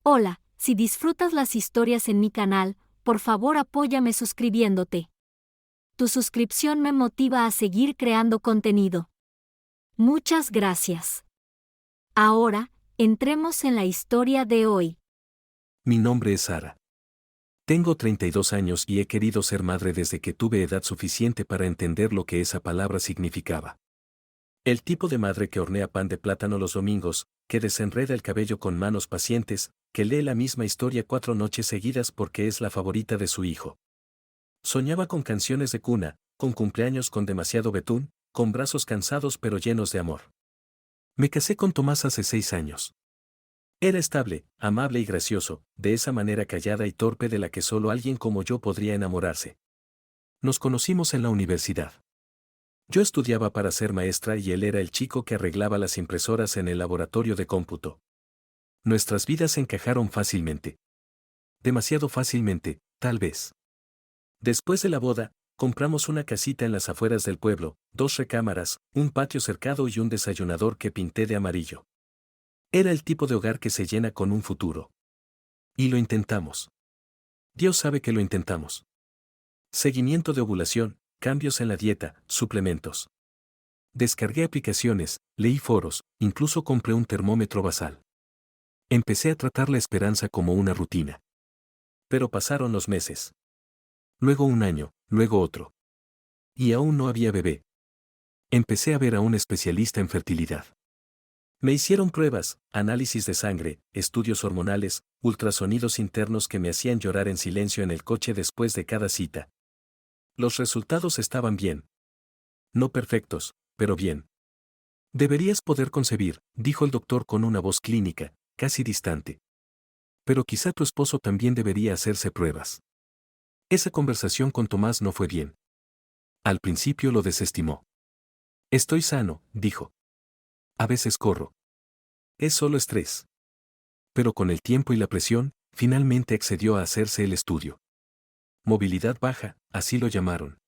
Hola, si disfrutas las historias en mi canal, por favor apóyame suscribiéndote. Tu suscripción me motiva a seguir creando contenido. Muchas gracias. Ahora, entremos en la historia de hoy. Mi nombre es Sara. Tengo 32 años y he querido ser madre desde que tuve edad suficiente para entender lo que esa palabra significaba. El tipo de madre que hornea pan de plátano los domingos, que desenreda el cabello con manos pacientes, que lee la misma historia 4 noches seguidas porque es la favorita de su hijo. Soñaba con canciones de cuna, con cumpleaños con demasiado betún, con brazos cansados pero llenos de amor. Me casé con Tomás hace 6 años. Era estable, amable y gracioso, de esa manera callada y torpe de la que solo alguien como yo podría enamorarse. Nos conocimos en la universidad. Yo estudiaba para ser maestra y él era el chico que arreglaba las impresoras en el laboratorio de cómputo. Nuestras vidas encajaron fácilmente. Demasiado fácilmente, tal vez. Después de la boda, compramos una casita en las afueras del pueblo, 2 recámaras, un patio cercado y un desayunador que pinté de amarillo. Era el tipo de hogar que se llena con un futuro. Y lo intentamos. Dios sabe que lo intentamos. Seguimiento de ovulación, cambios en la dieta, suplementos. Descargué aplicaciones, leí foros, incluso compré un termómetro basal. Empecé a tratar la esperanza como una rutina. Pero pasaron los meses. Luego un año, luego otro. Y aún no había bebé. Empecé a ver a un especialista en fertilidad. Me hicieron pruebas, análisis de sangre, estudios hormonales, ultrasonidos internos que me hacían llorar en silencio en el coche después de cada cita. Los resultados estaban bien. No perfectos, pero bien. Deberías poder concebir, dijo el doctor con una voz clínica, casi distante. Pero quizá tu esposo también debería hacerse pruebas. Esa conversación con Tomás no fue bien. Al principio lo desestimó. Estoy sano, dijo. A veces corro. Es solo estrés. Pero con el tiempo y la presión, finalmente accedió a hacerse el estudio. Movilidad baja, así lo llamaron.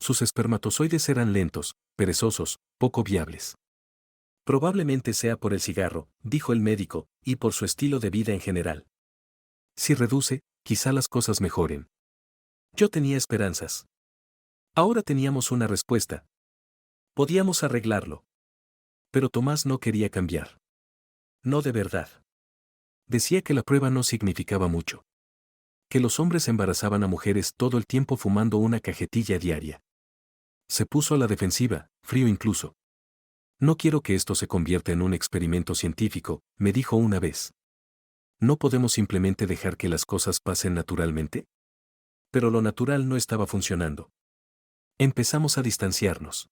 Sus espermatozoides eran lentos, perezosos, poco viables. Probablemente sea por el cigarro, dijo el médico, y por su estilo de vida en general. Si reduce, quizá las cosas mejoren. Yo tenía esperanzas. Ahora teníamos una respuesta. Podíamos arreglarlo. Pero Tomás no quería cambiar. No de verdad. Decía que la prueba no significaba mucho. Que los hombres embarazaban a mujeres todo el tiempo fumando una cajetilla diaria. Se puso a la defensiva, frío incluso. No quiero que esto se convierta en un experimento científico, me dijo una vez. ¿No podemos simplemente dejar que las cosas pasen naturalmente? Pero lo natural no estaba funcionando. Empezamos a distanciarnos.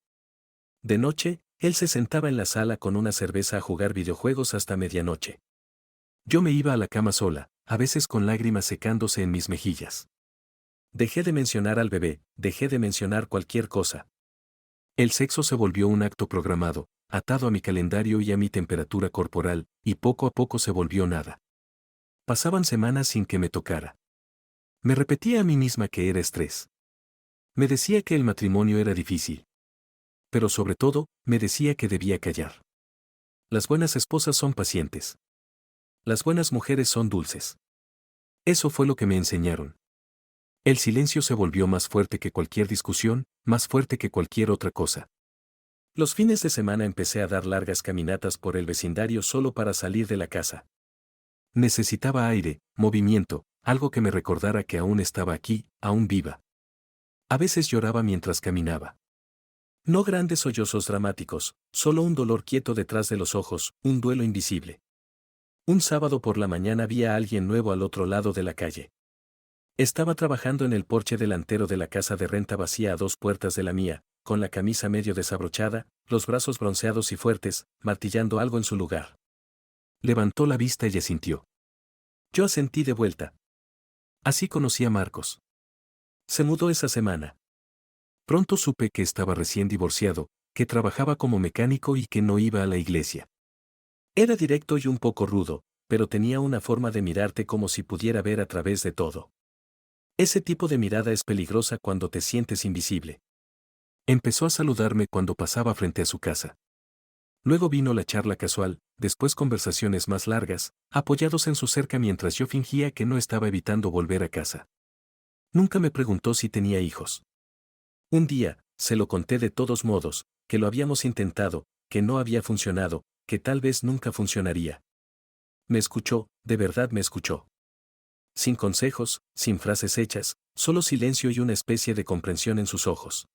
De noche, él se sentaba en la sala con una cerveza a jugar videojuegos hasta medianoche. Yo me iba a la cama sola, a veces con lágrimas secándose en mis mejillas. Dejé de mencionar al bebé, dejé de mencionar cualquier cosa. El sexo se volvió un acto programado, atado a mi calendario y a mi temperatura corporal, y poco a poco se volvió nada. Pasaban semanas sin que me tocara. Me repetía a mí misma que era estrés. Me decía que el matrimonio era difícil. Pero sobre todo, me decía que debía callar. Las buenas esposas son pacientes. Las buenas mujeres son dulces. Eso fue lo que me enseñaron. El silencio se volvió más fuerte que cualquier discusión, más fuerte que cualquier otra cosa. Los fines de semana empecé a dar largas caminatas por el vecindario solo para salir de la casa. Necesitaba aire, movimiento, algo que me recordara que aún estaba aquí, aún viva. A veces lloraba mientras caminaba. No grandes sollozos dramáticos, solo un dolor quieto detrás de los ojos, un duelo invisible. Un sábado por la mañana vi a alguien nuevo al otro lado de la calle. Estaba trabajando en el porche delantero de la casa de renta vacía a 2 puertas de la mía, con la camisa medio desabrochada, los brazos bronceados y fuertes, martillando algo en su lugar. Levantó la vista y asintió. Yo asentí de vuelta. Así conocí a Marcos. Se mudó esa semana. Pronto supe que estaba recién divorciado, que trabajaba como mecánico y que no iba a la iglesia. Era directo y un poco rudo, pero tenía una forma de mirarte como si pudiera ver a través de todo. Ese tipo de mirada es peligrosa cuando te sientes invisible. Empezó a saludarme cuando pasaba frente a su casa. Luego vino la charla casual, después conversaciones más largas, apoyados en su cerca mientras yo fingía que no estaba evitando volver a casa. Nunca me preguntó si tenía hijos. Un día, se lo conté de todos modos, que lo habíamos intentado, que no había funcionado, que tal vez nunca funcionaría. Me escuchó, de verdad me escuchó. Sin consejos, sin frases hechas, solo silencio y una especie de comprensión en sus ojos.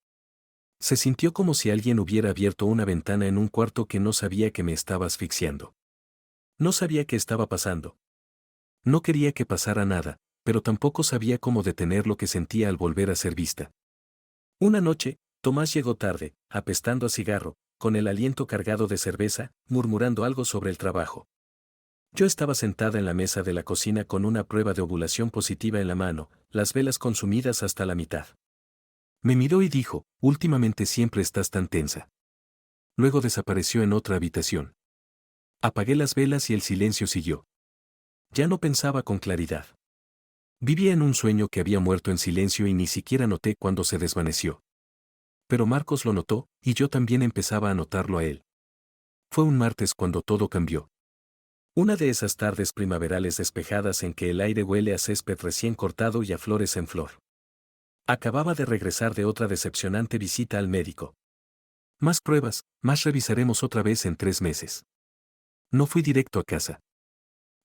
Se sintió como si alguien hubiera abierto una ventana en un cuarto que no sabía que me estaba asfixiando. No sabía qué estaba pasando. No quería que pasara nada, pero tampoco sabía cómo detener lo que sentía al volver a ser vista. Una noche, Tomás llegó tarde, apestando a cigarro, con el aliento cargado de cerveza, murmurando algo sobre el trabajo. Yo estaba sentada en la mesa de la cocina con una prueba de ovulación positiva en la mano, las velas consumidas hasta la mitad. Me miró y dijo, últimamente siempre estás tan tensa. Luego desapareció en otra habitación. Apagué las velas y el silencio siguió. Ya no pensaba con claridad. Vivía en un sueño que había muerto en silencio y ni siquiera noté cuando se desvaneció. Pero Marcos lo notó, y yo también empezaba a notarlo a él. Fue un martes cuando todo cambió. Una de esas tardes primaverales despejadas en que el aire huele a césped recién cortado y a flores en flor. Acababa de regresar de otra decepcionante visita al médico. Más pruebas, más revisaremos otra vez en 3 meses. No fui directo a casa.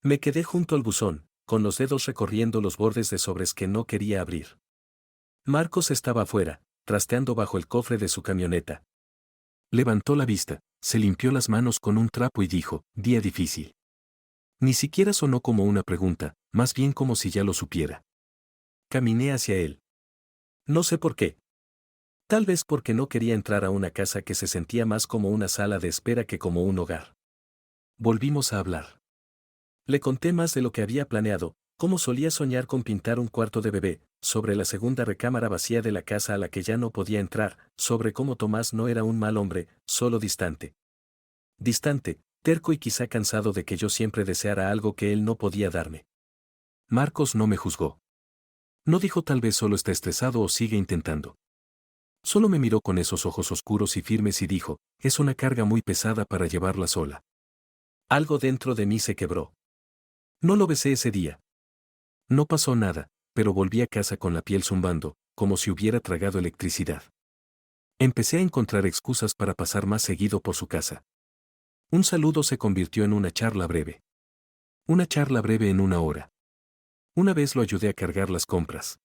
Me quedé junto al buzón, con los dedos recorriendo los bordes de sobres que no quería abrir. Marcos estaba afuera, trasteando bajo el cofre de su camioneta. Levantó la vista, se limpió las manos con un trapo y dijo, día difícil. Ni siquiera sonó como una pregunta, más bien como si ya lo supiera. Caminé hacia él. No sé por qué. Tal vez porque no quería entrar a una casa que se sentía más como una sala de espera que como un hogar. Volvimos a hablar. Le conté más de lo que había planeado, cómo solía soñar con pintar un cuarto de bebé, sobre la segunda recámara vacía de la casa a la que ya no podía entrar, sobre cómo Tomás no era un mal hombre, solo distante. Distante, terco y quizá cansado de que yo siempre deseara algo que él no podía darme. Marcos no me juzgó. No dijo tal vez solo está estresado o sigue intentando. Solo me miró con esos ojos oscuros y firmes y dijo, es una carga muy pesada para llevarla sola. Algo dentro de mí se quebró. No lo besé ese día. No pasó nada, pero volví a casa con la piel zumbando, como si hubiera tragado electricidad. Empecé a encontrar excusas para pasar más seguido por su casa. Un saludo se convirtió en una charla breve. Una charla breve en 1 hora. Una vez lo ayudé a cargar las compras.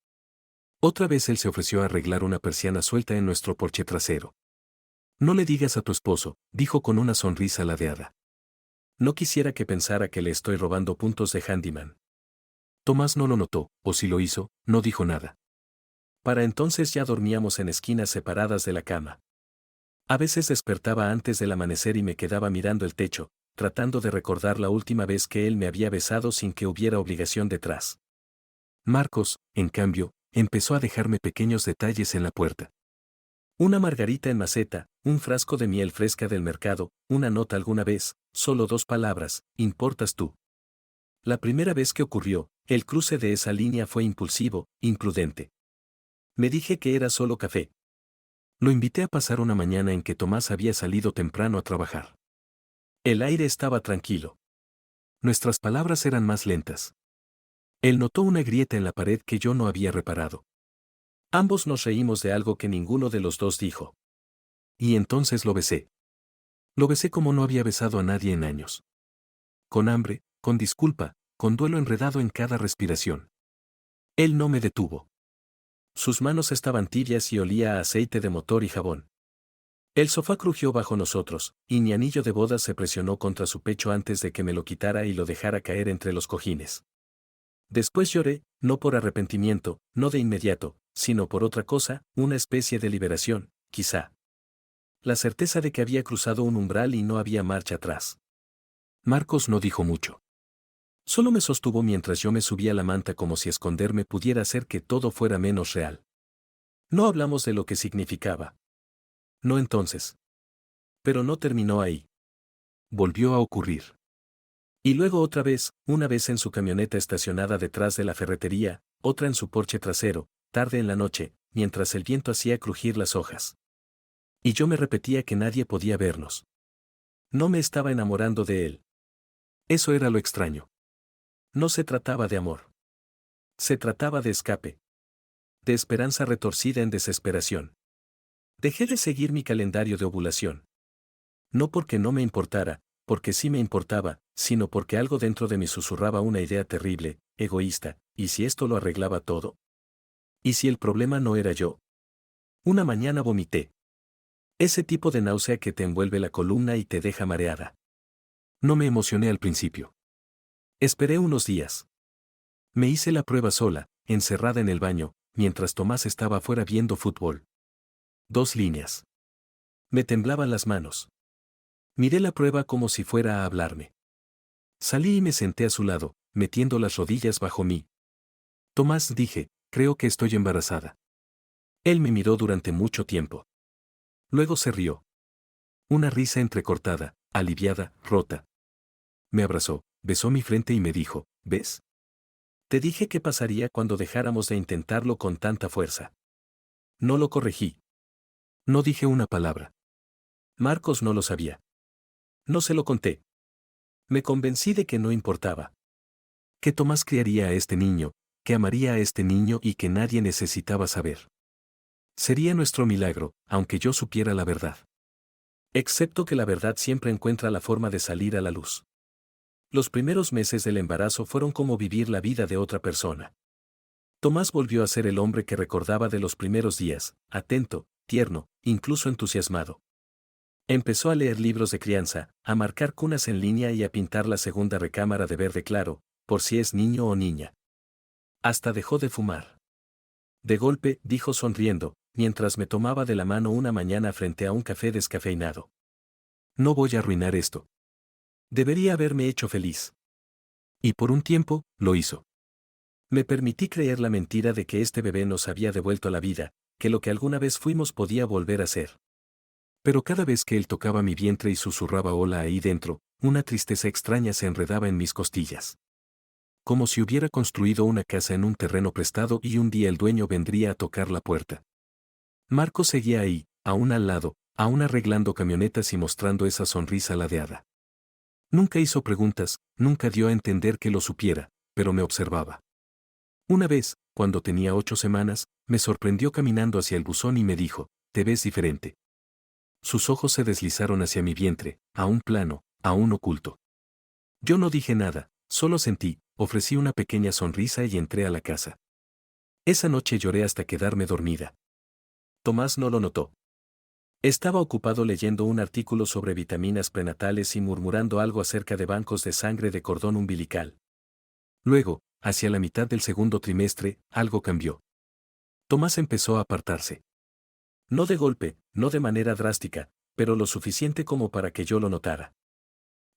Otra vez él se ofreció a arreglar una persiana suelta en nuestro porche trasero. No le digas a tu esposo, dijo con una sonrisa ladeada. No quisiera que pensara que le estoy robando puntos de handyman. Tomás no lo notó, o si lo hizo, no dijo nada. Para entonces ya dormíamos en esquinas separadas de la cama. A veces despertaba antes del amanecer y me quedaba mirando el techo, tratando de recordar la última vez que él me había besado sin que hubiera obligación detrás. Marcos, en cambio, empezó a dejarme pequeños detalles en la puerta. Una margarita en maceta, un frasco de miel fresca del mercado, una nota alguna vez, solo 2 palabras, importas tú. La primera vez que ocurrió, el cruce de esa línea fue impulsivo, imprudente. Me dije que era solo café. Lo invité a pasar una mañana en que Tomás había salido temprano a trabajar. El aire estaba tranquilo. Nuestras palabras eran más lentas. Él notó una grieta en la pared que yo no había reparado. Ambos nos reímos de algo que ninguno de los dos dijo. Y entonces lo besé. Lo besé como no había besado a nadie en años. Con hambre, con disculpa, con duelo enredado en cada respiración. Él no me detuvo. Sus manos estaban tibias y olía a aceite de motor y jabón. El sofá crujió bajo nosotros, y mi anillo de bodas se presionó contra su pecho antes de que me lo quitara y lo dejara caer entre los cojines. Después lloré, no por arrepentimiento, no de inmediato, sino por otra cosa, una especie de liberación, quizá. La certeza de que había cruzado un umbral y no había marcha atrás. Marcos no dijo mucho. Solo me sostuvo mientras yo me subía la manta como si esconderme pudiera hacer que todo fuera menos real. No hablamos de lo que significaba. No entonces. Pero no terminó ahí. Volvió a ocurrir. Y luego otra vez, una vez en su camioneta estacionada detrás de la ferretería, otra en su porche trasero, tarde en la noche, mientras el viento hacía crujir las hojas. Y yo me repetía que nadie podía vernos. No me estaba enamorando de él. Eso era lo extraño. No se trataba de amor. Se trataba de escape. De esperanza retorcida en desesperación. Dejé de seguir mi calendario de ovulación. No porque no me importara, porque sí me importaba, sino porque algo dentro de mí susurraba una idea terrible, egoísta, ¿y si esto lo arreglaba todo? ¿Y si el problema no era yo? Una mañana vomité. Ese tipo de náusea que te envuelve la columna y te deja mareada. No me emocioné al principio. Esperé unos días. Me hice la prueba sola, encerrada en el baño, mientras Tomás estaba afuera viendo fútbol. 2 líneas. Me temblaban las manos. Miré la prueba como si fuera a hablarme. Salí y me senté a su lado, metiendo las rodillas bajo mí. Tomás, dije, creo que estoy embarazada. Él me miró durante mucho tiempo. Luego se rió. Una risa entrecortada, aliviada, rota. Me abrazó, besó mi frente y me dijo, ¿ves? Te dije qué pasaría cuando dejáramos de intentarlo con tanta fuerza. No lo corregí. No dije una palabra. Marcos no lo sabía. No se lo conté. Me convencí de que no importaba. Que Tomás criaría a este niño, que amaría a este niño y que nadie necesitaba saber. Sería nuestro milagro, aunque yo supiera la verdad. Excepto que la verdad siempre encuentra la forma de salir a la luz. Los primeros meses del embarazo fueron como vivir la vida de otra persona. Tomás volvió a ser el hombre que recordaba de los primeros días, atento, tierno, incluso entusiasmado. Empezó a leer libros de crianza, a marcar cunas en línea y a pintar la segunda recámara de verde claro, por si es niño o niña. Hasta dejó de fumar. De golpe, dijo sonriendo, mientras me tomaba de la mano una mañana frente a un café descafeinado. No voy a arruinar esto. Debería haberme hecho feliz. Y por un tiempo, lo hizo. Me permití creer la mentira de que este bebé nos había devuelto la vida, que lo que alguna vez fuimos podía volver a ser. Pero cada vez que él tocaba mi vientre y susurraba hola ahí dentro, una tristeza extraña se enredaba en mis costillas. Como si hubiera construido una casa en un terreno prestado y un día el dueño vendría a tocar la puerta. Marcos seguía ahí, aún al lado, aún arreglando camionetas y mostrando esa sonrisa ladeada. Nunca hizo preguntas, nunca dio a entender que lo supiera, pero me observaba. Una vez, cuando tenía 8 semanas, me sorprendió caminando hacia el buzón y me dijo, «Te ves diferente». Sus ojos se deslizaron hacia mi vientre, aún plano, aún oculto. Yo no dije nada, solo sentí, ofrecí una pequeña sonrisa y entré a la casa. Esa noche lloré hasta quedarme dormida. Tomás no lo notó. Estaba ocupado leyendo un artículo sobre vitaminas prenatales y murmurando algo acerca de bancos de sangre de cordón umbilical. Luego, hacia la mitad del segundo trimestre, algo cambió. Tomás empezó a apartarse. No de golpe, no de manera drástica, pero lo suficiente como para que yo lo notara.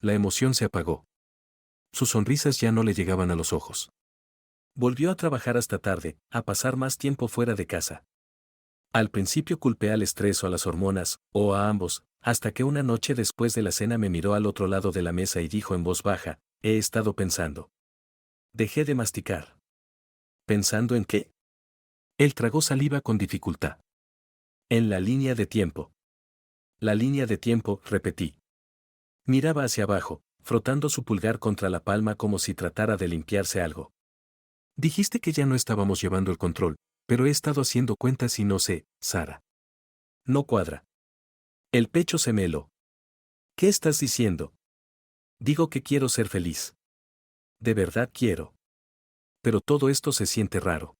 La emoción se apagó. Sus sonrisas ya no le llegaban a los ojos. Volvió a trabajar hasta tarde, a pasar más tiempo fuera de casa. Al principio culpé al estrés o a las hormonas, o a ambos, hasta que una noche después de la cena me miró al otro lado de la mesa y dijo en voz baja, «He estado pensando». Dejé de masticar. ¿Pensando en qué? Él tragó saliva con dificultad. En la línea de tiempo. La línea de tiempo, repetí. Miraba hacia abajo, frotando su pulgar contra la palma como si tratara de limpiarse algo. Dijiste que ya no estábamos llevando el control, pero he estado haciendo cuentas y no sé, Sara. No cuadra. El pecho se me heló. ¿Qué estás diciendo? Digo que quiero ser feliz. De verdad quiero. Pero todo esto se siente raro.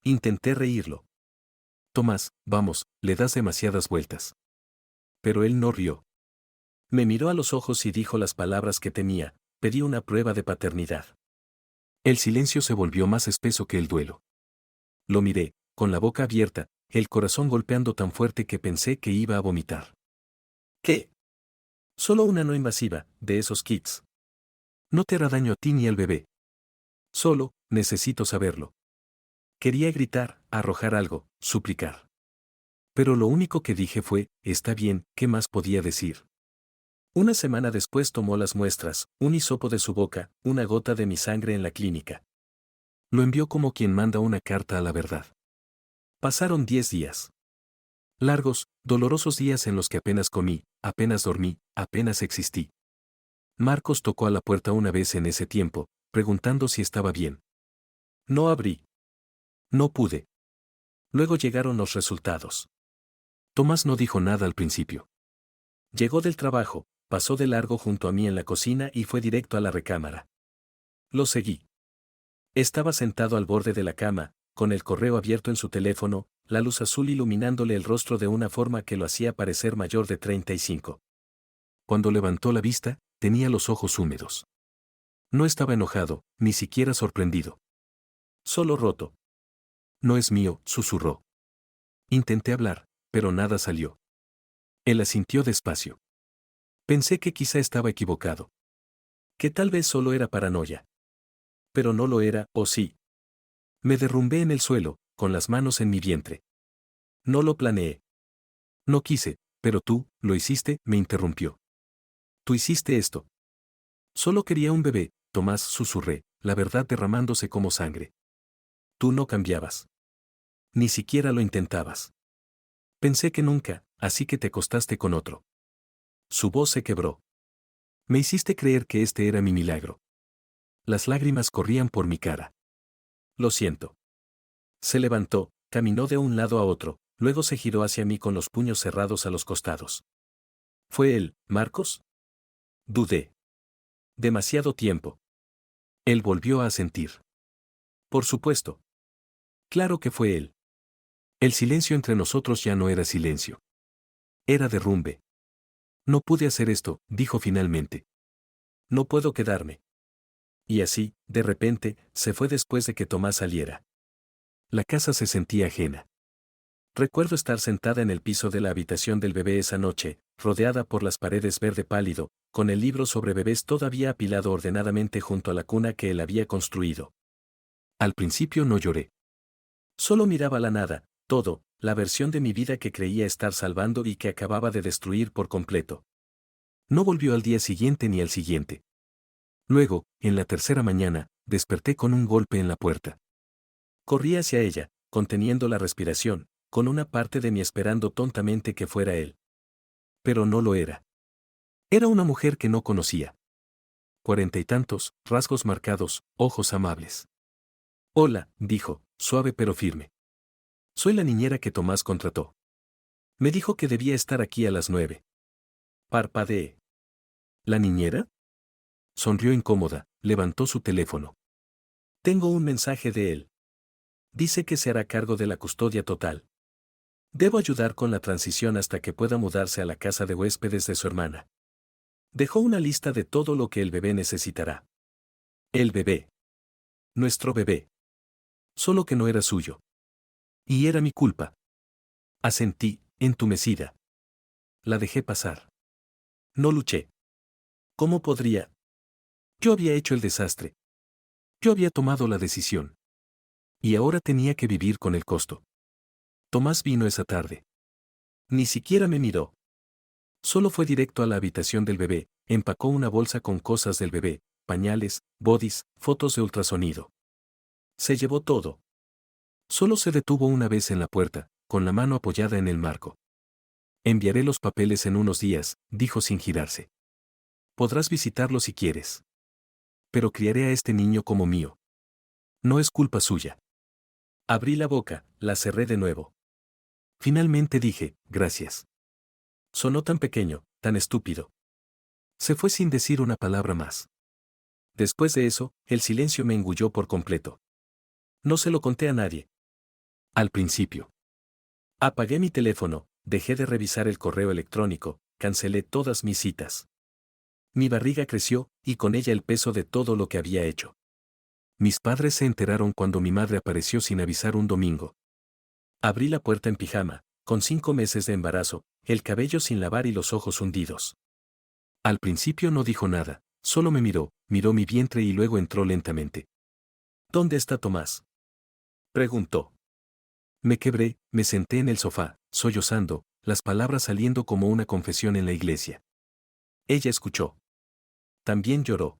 Intenté reírlo. Tomás, vamos, le das demasiadas vueltas. Pero él no rió. Me miró a los ojos y dijo las palabras que temía, pedí una prueba de paternidad. El silencio se volvió más espeso que el duelo. Lo miré, con la boca abierta, el corazón golpeando tan fuerte que pensé que iba a vomitar. ¿Qué? Solo una no invasiva, de esos kits. No te hará daño a ti ni al bebé. Solo, necesito saberlo. Quería gritar, arrojar algo, suplicar. Pero lo único que dije fue, está bien, ¿qué más podía decir? Una semana después tomó las muestras, un hisopo de su boca, una gota de mi sangre en la clínica. Lo envió como quien manda una carta a la verdad. Pasaron 10 días. Largos, dolorosos días en los que apenas comí, apenas dormí, apenas existí. Marcos tocó a la puerta una vez en ese tiempo, preguntando si estaba bien. No abrí. No pude. Luego llegaron los resultados. Tomás no dijo nada al principio. Llegó del trabajo, pasó de largo junto a mí en la cocina y fue directo a la recámara. Lo seguí. Estaba sentado al borde de la cama, con el correo abierto en su teléfono, la luz azul iluminándole el rostro de una forma que lo hacía parecer mayor de 35. Cuando levantó la vista, tenía los ojos húmedos. No estaba enojado, ni siquiera sorprendido. Solo roto. No es mío, susurró. Intenté hablar, pero nada salió. Él asintió despacio. Pensé que quizá estaba equivocado. Que tal vez solo era paranoia. Pero no lo era, ¿o sí? Me derrumbé en el suelo, con las manos en mi vientre. No lo planeé. No quise, pero tú, lo hiciste, me interrumpió. Tú hiciste esto. Solo quería un bebé, Tomás, susurré, la verdad derramándose como sangre. Tú no cambiabas. Ni siquiera lo intentabas. Pensé que nunca, así que te acostaste con otro. Su voz se quebró. Me hiciste creer que este era mi milagro. Las lágrimas corrían por mi cara. Lo siento. Se levantó, caminó de un lado a otro, luego se giró hacia mí con los puños cerrados a los costados. ¿Fue él, Marcos? Dudé. Demasiado tiempo. Él volvió a asentir. Por supuesto. Claro que fue él. El silencio entre nosotros ya no era silencio. Era derrumbe. No pude hacer esto, dijo finalmente. No puedo quedarme. Y así, de repente, se fue después de que Tomás saliera. La casa se sentía ajena. Recuerdo estar sentada en el piso de la habitación del bebé esa noche, rodeada por las paredes verde pálido, con el libro sobre bebés todavía apilado ordenadamente junto a la cuna que él había construido. Al principio no lloré. Solo miraba la nada, todo, la versión de mi vida que creía estar salvando y que acababa de destruir por completo. No volvió al día siguiente ni al siguiente. Luego, en la tercera mañana, desperté con un golpe en la puerta. Corrí hacia ella, conteniendo la respiración, con una parte de mí esperando tontamente que fuera él. Pero no lo era. Era una mujer que no conocía. 40 y tantos, rasgos marcados, ojos amables. Hola, dijo, suave pero firme. Soy la niñera que Tomás contrató. Me dijo que debía estar aquí a las 9. Parpadeé. ¿La niñera? Sonrió incómoda, levantó su teléfono. Tengo un mensaje de él. Dice que se hará cargo de la custodia total. Debo ayudar con la transición hasta que pueda mudarse a la casa de huéspedes de su hermana. Dejó una lista de todo lo que el bebé necesitará. El bebé. Nuestro bebé. Solo que no era suyo. Y era mi culpa. Asentí, entumecida. La dejé pasar. No luché. ¿Cómo podría? Yo había hecho el desastre. Yo había tomado la decisión. Y ahora tenía que vivir con el costo. Tomás vino esa tarde. Ni siquiera me miró. Solo fue directo a la habitación del bebé, empacó una bolsa con cosas del bebé, pañales, bodys, fotos de ultrasonido. Se llevó todo. Solo se detuvo una vez en la puerta, con la mano apoyada en el marco. Enviaré los papeles en unos días, dijo sin girarse. Podrás visitarlo si quieres. Pero criaré a este niño como mío. No es culpa suya. Abrí la boca, la cerré de nuevo. Finalmente dije, gracias. Sonó tan pequeño, tan estúpido. Se fue sin decir una palabra más. Después de eso, el silencio me engulló por completo. No se lo conté a nadie. Al principio. Apagué mi teléfono, dejé de revisar el correo electrónico, cancelé todas mis citas. Mi barriga creció, y con ella el peso de todo lo que había hecho. Mis padres se enteraron cuando mi madre apareció sin avisar un domingo. Abrí la puerta en pijama, con 5 meses de embarazo, el cabello sin lavar y los ojos hundidos. Al principio no dijo nada, solo me miró mi vientre y luego entró lentamente. ¿Dónde está Tomás? Preguntó. Me quebré, me senté en el sofá, sollozando, las palabras saliendo como una confesión en la iglesia. Ella escuchó. También lloró.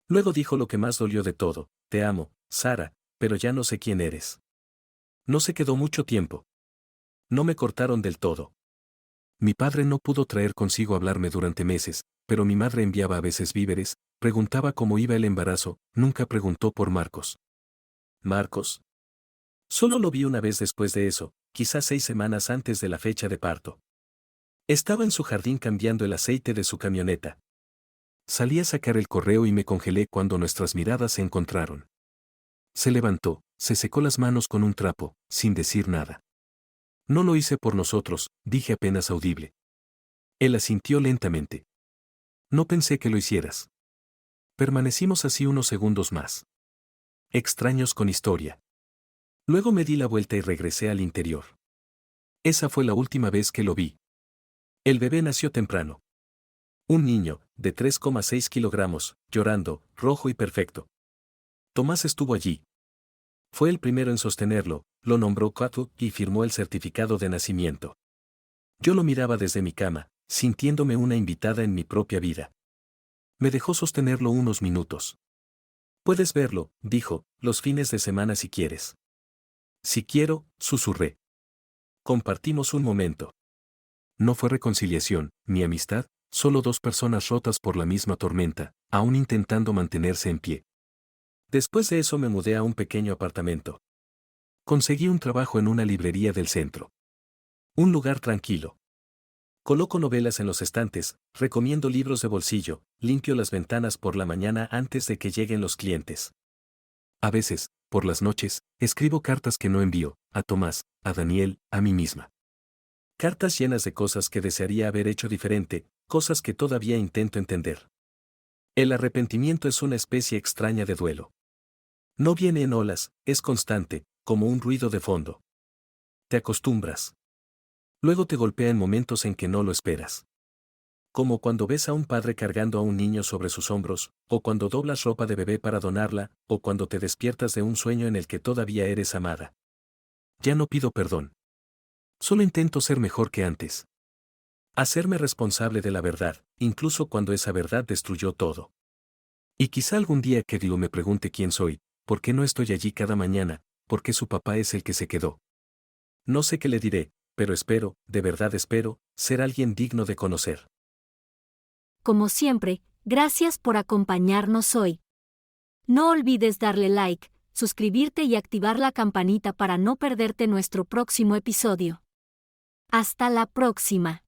Luego dijo lo que más dolió de todo, te amo, Sara, pero ya no sé quién eres. No se quedó mucho tiempo. No me cortaron del todo. Mi padre no pudo traer consigo hablarme durante meses, pero mi madre enviaba a veces víveres, preguntaba cómo iba el embarazo, nunca preguntó por Marcos. ¿Marcos? Solo lo vi una vez después de eso, quizás 6 semanas antes de la fecha de parto. Estaba en su jardín cambiando el aceite de su camioneta. Salí a sacar el correo y me congelé cuando nuestras miradas se encontraron. Se levantó, se secó las manos con un trapo, sin decir nada. No lo hice por nosotros, dije apenas audible. Él asintió lentamente. No pensé que lo hicieras. Permanecimos así unos segundos más. Extraños con historia. Luego me di la vuelta y regresé al interior. Esa fue la última vez que lo vi. El bebé nació temprano. Un niño, de 3,6 kilogramos, llorando, rojo y perfecto. Tomás estuvo allí. Fue el primero en sostenerlo, lo nombró Katu y firmó el certificado de nacimiento. Yo lo miraba desde mi cama, sintiéndome una invitada en mi propia vida. Me dejó sostenerlo unos minutos. Puedes verlo, dijo, los fines de semana si quieres. Si quiero, susurré. Compartimos un momento. No fue reconciliación, ni amistad, solo dos personas rotas por la misma tormenta, aún intentando mantenerse en pie. Después de eso me mudé a un pequeño apartamento. Conseguí un trabajo en una librería del centro. Un lugar tranquilo. Coloco novelas en los estantes, recomiendo libros de bolsillo, limpio las ventanas por la mañana antes de que lleguen los clientes. A veces, por las noches, escribo cartas que no envío, a Tomás, a Daniel, a mí misma. Cartas llenas de cosas que desearía haber hecho diferente, cosas que todavía intento entender. El arrepentimiento es una especie extraña de duelo. No viene en olas, es constante, como un ruido de fondo. Te acostumbras. Luego te golpea en momentos en que no lo esperas. Como cuando ves a un padre cargando a un niño sobre sus hombros, o cuando doblas ropa de bebé para donarla, o cuando te despiertas de un sueño en el que todavía eres amada. Ya no pido perdón. Solo intento ser mejor que antes. Hacerme responsable de la verdad, incluso cuando esa verdad destruyó todo. Y quizá algún día que Dios me pregunte quién soy, por qué no estoy allí cada mañana, por qué su papá es el que se quedó. No sé qué le diré, pero espero, de verdad espero, ser alguien digno de conocer. Como siempre, gracias por acompañarnos hoy. No olvides darle like, suscribirte y activar la campanita para no perderte nuestro próximo episodio. Hasta la próxima.